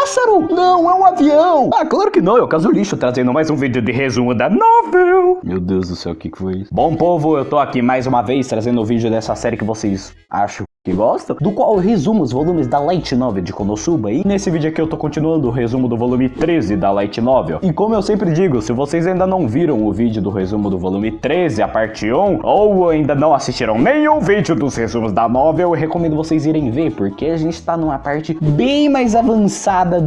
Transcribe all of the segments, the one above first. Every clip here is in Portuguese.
pássaro! Não, é um avião! Ah, claro que não, é o Caso Lixo trazendo mais um vídeo de resumo da novel. Meu Deus do céu, o que foi isso? Bom, povo, eu tô aqui mais uma vez trazendo o vídeo dessa série que vocês acham que gostam, do qual eu resumo os volumes da Light Novel de Konosuba, e nesse vídeo aqui eu tô continuando o resumo do volume 13 da Light Novel. E como eu sempre digo, se vocês ainda não viram o vídeo do resumo do volume 13, a parte 1, ou ainda não assistiram nenhum vídeo dos resumos da novel, eu recomendo vocês irem ver, porque a gente tá numa parte bem mais avançada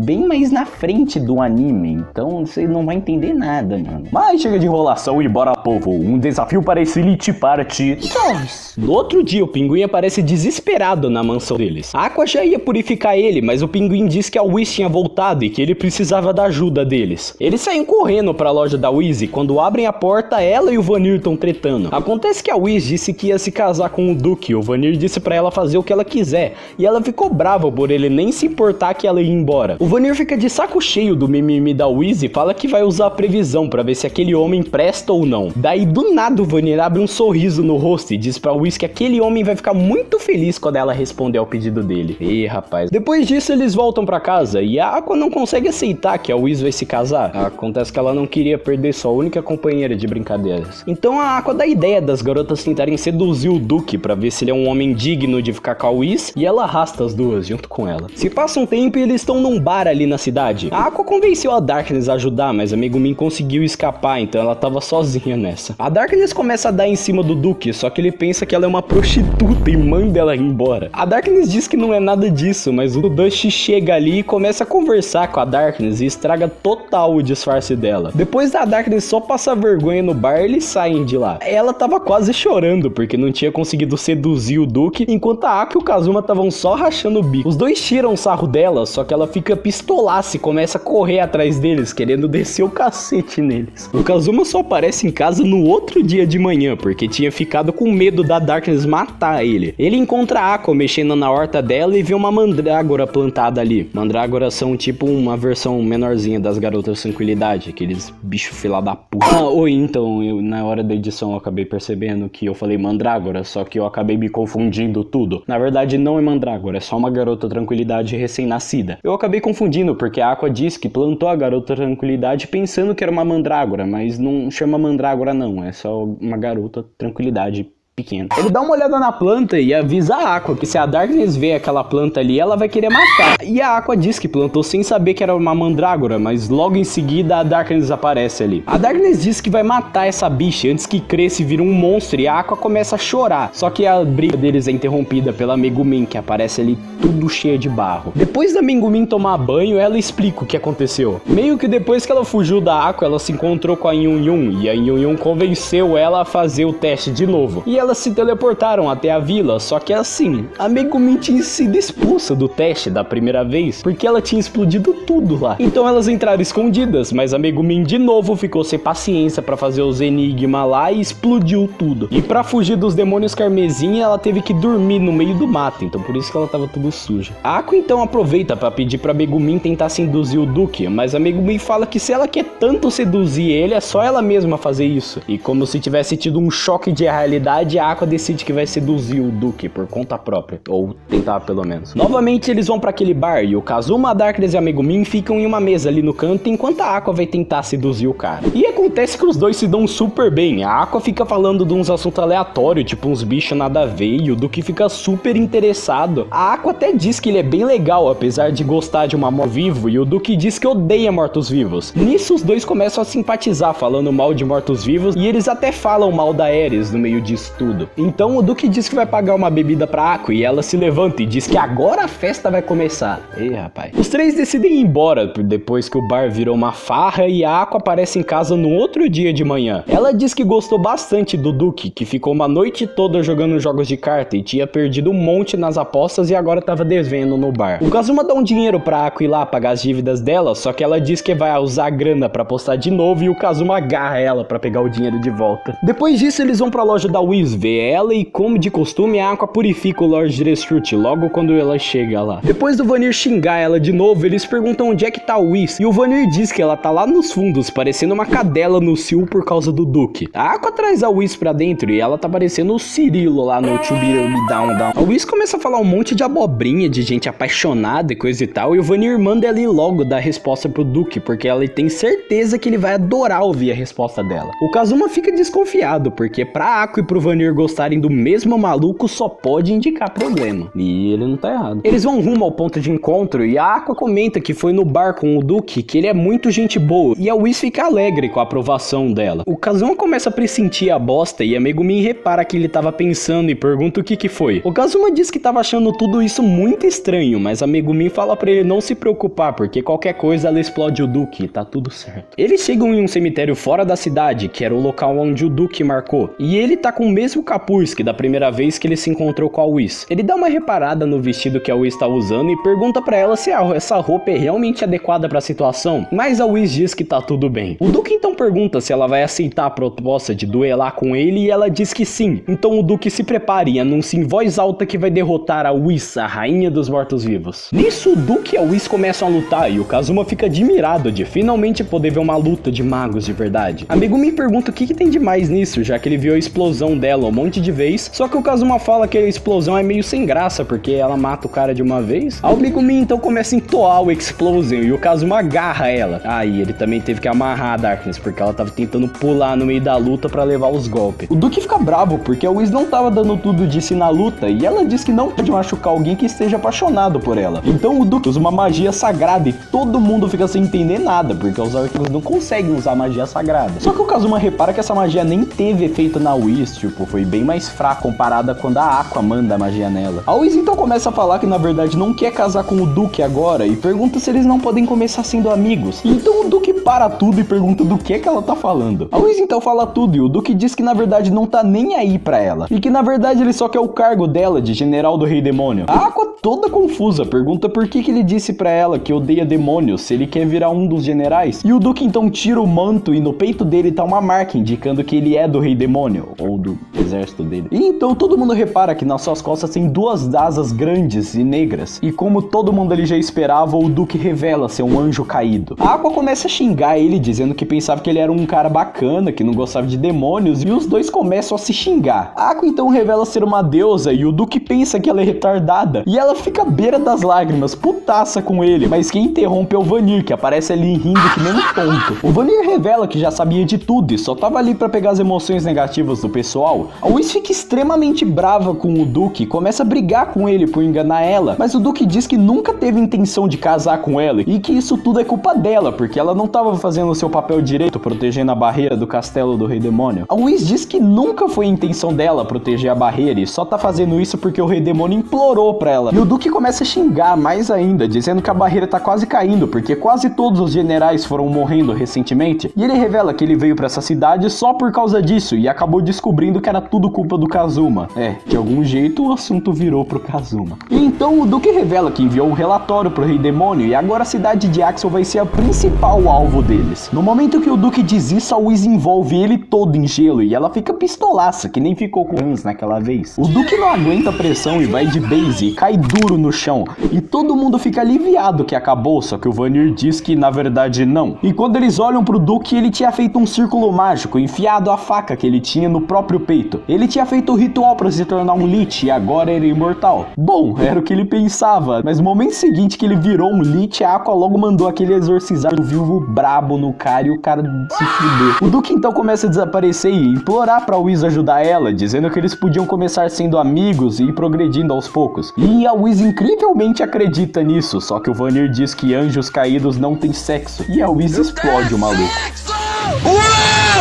bem mais na frente do anime, então você não vai entender nada, mano. Mas chega de enrolação e bora, povo, um desafio para esse Elite Party 2. No outro dia, o Pinguim aparece desesperado na mansão deles. A Aqua já ia purificar ele, mas o Pinguim disse que a Whis tinha voltado e que ele precisava da ajuda deles. Eles saem correndo para a loja da Whis e quando abrem a porta, ela e o Vanir estão tretando. Acontece que a Whis disse que ia se casar com o Duque, o Vanir disse para ela fazer o que ela quiser, e ela ficou brava por ele nem se importar que ela ia embora. O Vanir fica de saco cheio do mimimi da Whis e fala que vai usar a previsão para ver se aquele homem presta ou não. Daí do nada o Vanir abre um sorriso no rosto e diz pra Whis que aquele homem vai ficar muito feliz quando ela responder ao pedido dele. Ih, rapaz. Depois disso eles voltam pra casa e a Aqua não consegue aceitar que a Whis vai se casar. Acontece que ela não queria perder sua única companheira de brincadeiras. Então a Aqua dá a ideia das garotas tentarem seduzir o Duque pra ver se ele é um homem digno de ficar com a Whis, e ela arrasta as duas junto com ela. Se passa um tempo e eles estão num bar ali na cidade. A Aqua convenceu a Darkness a ajudar, mas a Megumin conseguiu escapar, então ela tava sozinha nessa. A Darkness começa a dar em cima do Duque, só que ele pensa que ela é uma prostituta e manda ela ir embora. A Darkness diz que não é nada disso, mas o Dust chega ali e começa a conversar com a Darkness e estraga total o disfarce dela. Depois da Darkness só passar vergonha no bar, eles saem de lá. Ela tava quase chorando porque não tinha conseguido seduzir o Duque, enquanto a Aqua e o Kazuma estavam só rachando o bico. Os dois tiram o sarro dela, só que ela fica pistolaça e começa a correr atrás deles, querendo descer o cacete neles. O Kazuma só aparece em casa no outro dia de manhã, porque tinha ficado com medo da Darkness matar ele. Ele encontra a Aqua mexendo na horta dela e vê uma mandrágora plantada ali. Mandrágoras são tipo uma versão menorzinha das garotas tranquilidade, aqueles bichos fila da puta. Oi, então, na hora da edição eu acabei percebendo que eu falei mandrágora, só que eu acabei me confundindo tudo. Na verdade não é mandrágora, é só uma garota tranquilidade recém-nascida. Eu acabei confundindo porque a Aqua disse que plantou a garota tranquilidade pensando que era uma mandrágora, mas não chama mandrágora não, é só uma garota tranquilidade pequeno. Ele dá uma olhada na planta e avisa a Aqua que se a Darkness vê aquela planta ali, ela vai querer matar. E a Aqua diz que plantou sem saber que era uma mandrágora, mas logo em seguida a Darkness aparece ali. A Darkness diz que vai matar essa bicha antes que cresça e vira um monstro, e a Aqua começa a chorar. Só que a briga deles é interrompida pela Megumin, que aparece ali tudo cheia de barro. Depois da Megumin tomar banho, ela explica o que aconteceu. Meio que depois que ela fugiu da Aqua, ela se encontrou com a Yun Yun, e a Yun Yun convenceu ela a fazer o teste de novo. E elas se teleportaram até a vila, só que assim, a Megumin tinha sido expulsa do teste da primeira vez, porque ela tinha explodido tudo lá. Então elas entraram escondidas, mas a Megumin de novo ficou sem paciência pra fazer os enigmas lá e explodiu tudo. E pra fugir dos demônios carmesim, ela teve que dormir no meio do mato, então por isso que ela tava tudo suja. A Aqua então aproveita pra pedir pra Megumin tentar seduzir o Duque, mas a Megumin fala que se ela quer tanto seduzir ele, é só ela mesma fazer isso. E como se tivesse tido um choque de realidade, a Aqua decide que vai seduzir o Duque por conta própria, ou tentar pelo menos. Novamente eles vão pra aquele bar e o Kazuma, a Darkness e a Megumin ficam em uma mesa ali no canto enquanto a Aqua vai tentar seduzir o cara. E acontece que os dois se dão super bem. A Aqua fica falando de uns assuntos aleatórios, tipo uns bichos nada a ver, e o Duque fica super interessado. A Aqua até diz que ele é bem legal, apesar de gostar de uma morto-vivo, e o Duque diz que odeia mortos-vivos. Nisso os dois começam a simpatizar, falando mal de mortos-vivos, e eles até falam mal da Ares no meio disso tudo. Então o Duque diz que vai pagar uma bebida pra Aqua e ela se levanta e diz que agora a festa vai começar. Ei, rapaz. Os três decidem ir embora depois que o bar virou uma farra e a Aqua aparece em casa no outro dia de manhã. Ela diz que gostou bastante do Duque, que ficou uma noite toda jogando jogos de carta e tinha perdido um monte nas apostas e agora tava devendo no bar. O Kazuma dá um dinheiro pra Aqua ir lá pagar as dívidas dela, só que ela diz que vai usar a grana pra apostar de novo e o Kazuma agarra ela pra pegar o dinheiro de volta. Depois disso eles vão pra loja da Whis Whis vê ela e, como de costume, a Aqua purifica o Lord Dresstruth logo quando ela chega lá. Depois do Vanir xingar ela de novo, eles perguntam onde é que tá o Whis, e o Vanir diz que ela tá lá nos fundos, parecendo uma cadela no cio por causa do Duque. A Aqua traz a Whis pra dentro e ela tá parecendo o Cirilo lá no To Be Me Down Down. A Whis começa a falar um monte de abobrinha de gente apaixonada e coisa e tal, e o Vanir manda ela ir logo dar a resposta pro Duque, porque ela tem certeza que ele vai adorar ouvir a resposta dela. O Kazuma fica desconfiado, porque pra Aqua e pro Vanir gostarem do mesmo maluco só pode indicar problema. E ele não tá errado. Eles vão rumo ao ponto de encontro e a Aqua comenta que foi no bar com o Duque, que ele é muito gente boa, e a Whis fica alegre com a aprovação dela. O Kazuma começa a pressentir a bosta e a Megumin repara que ele tava pensando e pergunta o que foi. O Kazuma diz que tava achando tudo isso muito estranho, mas a Megumin fala pra ele não se preocupar, porque qualquer coisa ela explode o Duque e tá tudo certo. Eles chegam em um cemitério fora da cidade, que era o local onde o Duque marcou, e ele tá com o mesmo capuz que da primeira vez que ele se encontrou com a Whis. Ele dá uma reparada no vestido que a Whis tá usando e pergunta pra ela se essa roupa é realmente adequada pra situação, mas a Whis diz que tá tudo bem. O Duque então pergunta se ela vai aceitar a proposta de duelar com ele e ela diz que sim. Então o Duque se prepara e anuncia em voz alta que vai derrotar a Whis, a rainha dos mortos-vivos. Nisso, o Duque e a Whis começam a lutar e o Kazuma fica admirado de finalmente poder ver uma luta de magos de verdade. A Megumin pergunta o que tem de mais nisso, já que ele viu a explosão dela um monte de vez, só que o Kazuma fala que a explosão é meio sem graça, porque ela mata o cara de uma vez. A Megumin então começa a entoar o Explosion e o Kazuma agarra ela. E ele também teve que amarrar a Darkness, porque ela tava tentando pular no meio da luta pra levar os golpes. O Duque fica bravo, porque a Whis não tava dando tudo de si na luta, e ela diz que não pode machucar alguém que esteja apaixonado por ela. Então o Duque usa uma magia sagrada e todo mundo fica sem entender nada, porque os arquivos não conseguem usar magia sagrada. Só que o Kazuma repara que essa magia nem teve efeito na Whis, tipo, foi bem mais fraca comparada quando a Aqua manda a magia nela. A Whis então começa a falar que na verdade não quer casar com o Duque agora e pergunta se eles não podem começar sendo amigos. Então o Duque para tudo e pergunta do que ela tá falando. A Whis então fala tudo e o Duque diz que na verdade não tá nem aí pra ela, e que na verdade ele só quer o cargo dela de general do Rei Demônio. A Aqua, toda confusa, pergunta por que ele disse pra ela que odeia demônios se ele quer virar um dos generais, e o Duque então tira o manto e no peito dele tá uma marca indicando que ele é do Rei Demônio, ou do exército dele. E então todo mundo repara que nas suas costas tem duas asas grandes e negras, e como todo mundo ali já esperava, o Duque revela ser um anjo caído. A Aqua começa a xingar ele, dizendo que pensava que ele era um cara bacana, que não gostava de demônios, e os dois começam a se xingar. A Aqua então revela ser uma deusa e o Duque pensa que ela é retardada, e ela fica à beira das lágrimas, putaça com ele, mas quem interrompe é o Vanir, que aparece ali rindo que nem um tonto. O Vanir revela que já sabia de tudo e só tava ali pra pegar as emoções negativas do pessoal. A Whis fica extremamente brava com o Duque e começa a brigar com ele por enganar ela, mas o Duque diz que nunca teve intenção de casar com ela e que isso tudo é culpa dela, porque ela não tava fazendo o seu papel direito protegendo a barreira do castelo do Rei Demônio. A Whis diz que nunca foi a intenção dela proteger a barreira e só tá fazendo isso porque o Rei Demônio implorou pra ela. E o Duque começa a xingar mais ainda, dizendo que a barreira tá quase caindo, porque quase todos os generais foram morrendo recentemente, e ele revela que ele veio pra essa cidade só por causa disso e acabou descobrindo que era tudo culpa do Kazuma. De algum jeito o assunto virou pro Kazuma. E então o Duque revela que enviou um relatório pro Rei Demônio e agora a cidade de Axel vai ser a principal alvo deles. No momento que o Duque diz isso, a Whis envolve ele todo em gelo e ela fica pistolaça, que nem ficou com Hans naquela vez. O Duque não aguenta a pressão e vai de base e cai duro no chão, e todo mundo fica aliviado que acabou, só que o Vanir diz que na verdade não. E quando eles olham pro Duque, ele tinha feito um círculo mágico, enfiado a faca que ele tinha no próprio peito. Ele tinha feito o ritual para se tornar um Lich e agora era imortal. Bom, era o que ele pensava, mas no momento seguinte que ele virou um Lich, a Aqua logo mandou aquele exorcizar do viúvo brabo no cara e o cara se fudeu. O Duque então começa a desaparecer e implorar pra Whis ajudar ela, dizendo que eles podiam começar sendo amigos e ir progredindo aos poucos. E a Whis incrivelmente acredita nisso, só que o Vanir diz que anjos caídos não têm sexo, e a Whis explode o maluco.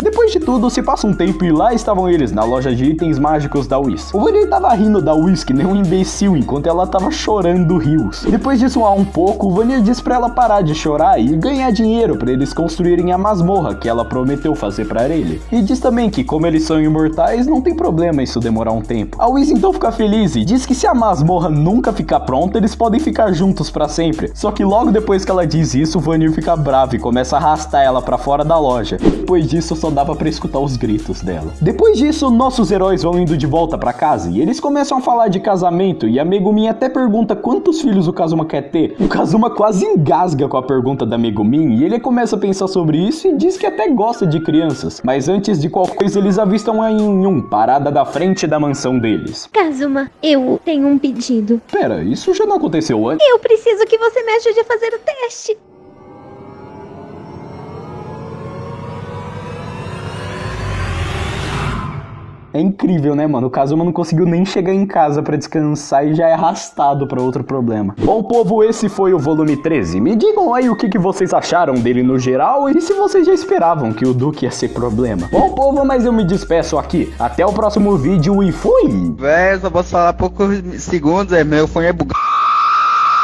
Depois de tudo, se passa um tempo e lá estavam eles, na loja de itens mágicos da Whis. O Vanir tava rindo da Whis que nem um imbecil, enquanto ela tava chorando rios. Depois disso, um pouco, o Vanir diz pra ela parar de chorar e ganhar dinheiro pra eles construírem a masmorra que ela prometeu fazer pra ele. E diz também que, como eles são imortais, não tem problema isso demorar um tempo. A Whis então fica feliz e diz que se a masmorra nunca ficar pronta, eles podem ficar juntos pra sempre. Só que logo depois que ela diz isso, o Vanir fica bravo e começa a arrastar ela pra fora da loja. Depois disso, só dava pra escutar os gritos dela. Depois disso, nossos heróis vão indo de volta pra casa e eles começam a falar de casamento e a Megumin até pergunta quantos filhos o Kazuma quer ter. O Kazuma quase engasga com a pergunta da Megumin e ele começa a pensar sobre isso e diz que até gosta de crianças. Mas antes de qualquer coisa, eles avistam a Yun parada da frente da mansão deles. Kazuma, eu tenho um pedido. Pera, isso já não aconteceu antes? Eu preciso que você me ajude a fazer o teste. É incrível, né, mano? O Kazuma não conseguiu nem chegar em casa pra descansar e já é arrastado pra outro problema. Bom, povo, esse foi o volume 13. Me digam aí o que vocês acharam dele no geral e se vocês já esperavam que o Duque ia ser problema. Bom, povo, mas eu me despeço aqui. Até o próximo vídeo e fui! Véi, só posso falar poucos segundos, meu fone é bugado.